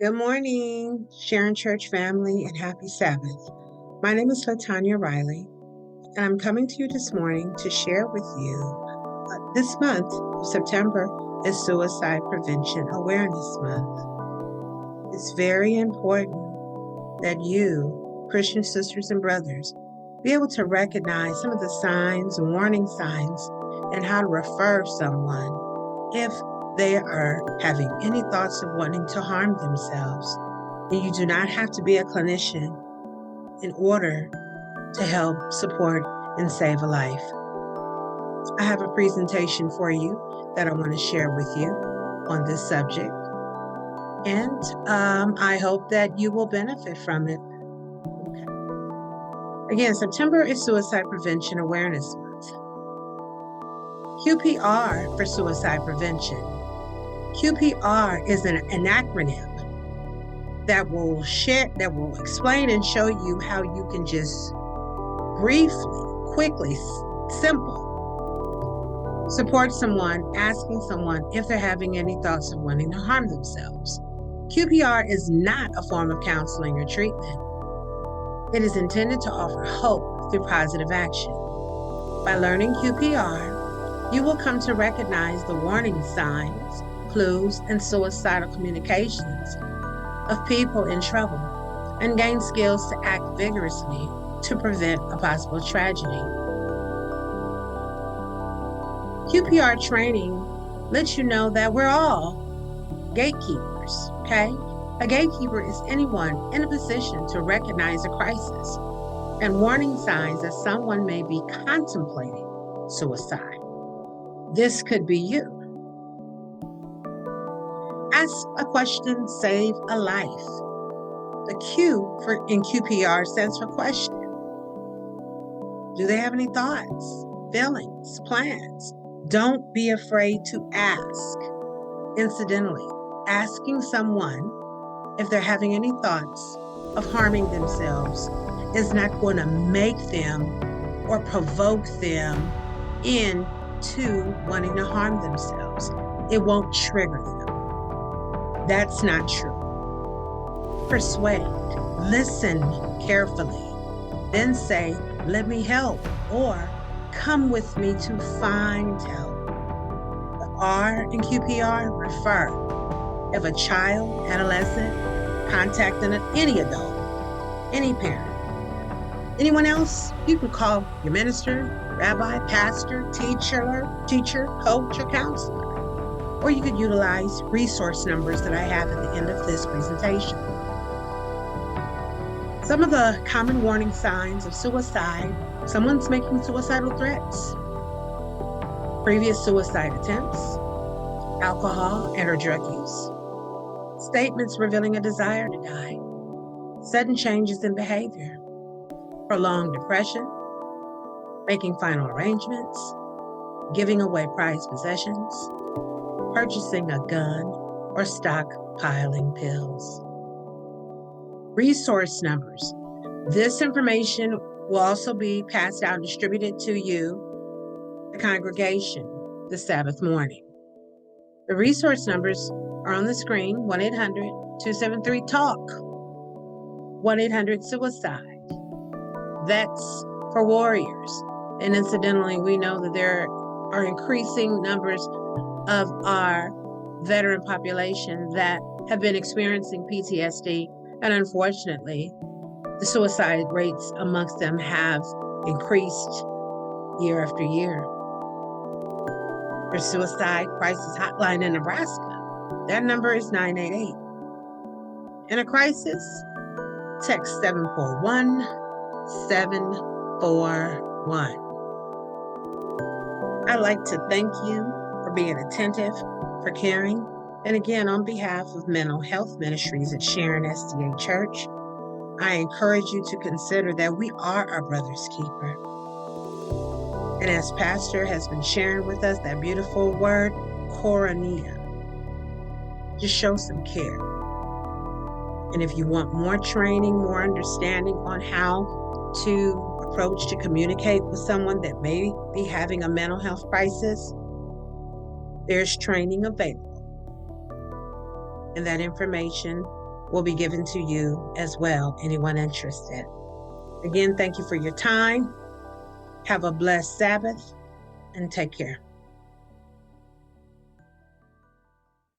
Good morning, Sharon Church family, and happy Sabbath. My name is Latanya Riley, and I'm coming to you this morning to share with you this month of September is Suicide Prevention Awareness Month. It's very important that you, Christian sisters and brothers, be able to recognize some of the signs and warning signs and how to refer someone if they are having any thoughts of wanting to harm themselves. And you do not have to be a clinician in order to help support and save a life. I have a presentation for you that I want to share with you on this subject. And I hope that you will benefit from it. Okay. Again, September is Suicide Prevention Awareness Month. QPR for Suicide Prevention. QPR is an acronym that will explain and show you how you can just briefly, quickly, simple, support someone, asking someone if they're having any thoughts of wanting to harm themselves. QPR is not a form of counseling or treatment. It is intended to offer hope through positive action. By learning QPR, you will come to recognize the warning signs, clues, and suicidal communications of people in trouble and gain skills to act vigorously to prevent a possible tragedy. QPR training lets you know that we're all gatekeepers, okay? A gatekeeper is anyone in a position to recognize a crisis and warning signs that someone may be contemplating suicide. This could be you. Ask a question, save a life. The Q in QPR stands for question. Do they have any thoughts, feelings, plans? Don't be afraid to ask. Incidentally, asking someone if they're having any thoughts of harming themselves is not going to make them or provoke them into wanting to harm themselves. It won't trigger them. That's not true. Persuade, listen carefully, then say, let me help, or come with me to find help. The R in QPR, refer. If a child, adolescent, contacting any adult, any parent, anyone else, you can call your minister, rabbi, pastor, teacher, coach, or counselor. Or you could utilize resource numbers that I have at the end of this presentation. Some of the common warning signs of suicide: someone's making suicidal threats, previous suicide attempts, alcohol and or drug use, statements revealing a desire to die, sudden changes in behavior, prolonged depression, making final arrangements, giving away prized possessions, purchasing a gun, or stockpiling pills. Resource numbers. This information will also be passed out and distributed to you, the congregation, this Sabbath morning. The resource numbers are on the screen: 1-800-273-TALK, 1-800-SUICIDE. That's for warriors. And incidentally, we know that there are increasing numbers of our veteran population that have been experiencing PTSD, and unfortunately, the suicide rates amongst them have increased year after year. There's Suicide Crisis Hotline in Nebraska. That number is 988. In a crisis, text 741-741. I'd like to thank you for being attentive, for caring. And again, on behalf of Mental Health Ministries at Sharon SDA Church, I encourage you to consider that we are our brother's keeper. And as Pastor has been sharing with us that beautiful word, koinonia, just show some care. And if you want more training, more understanding on how to approach to communicate with someone that may be having a mental health crisis, there's training available. And that information will be given to you as well, anyone interested. Again, thank you for your time. Have a blessed Sabbath and take care.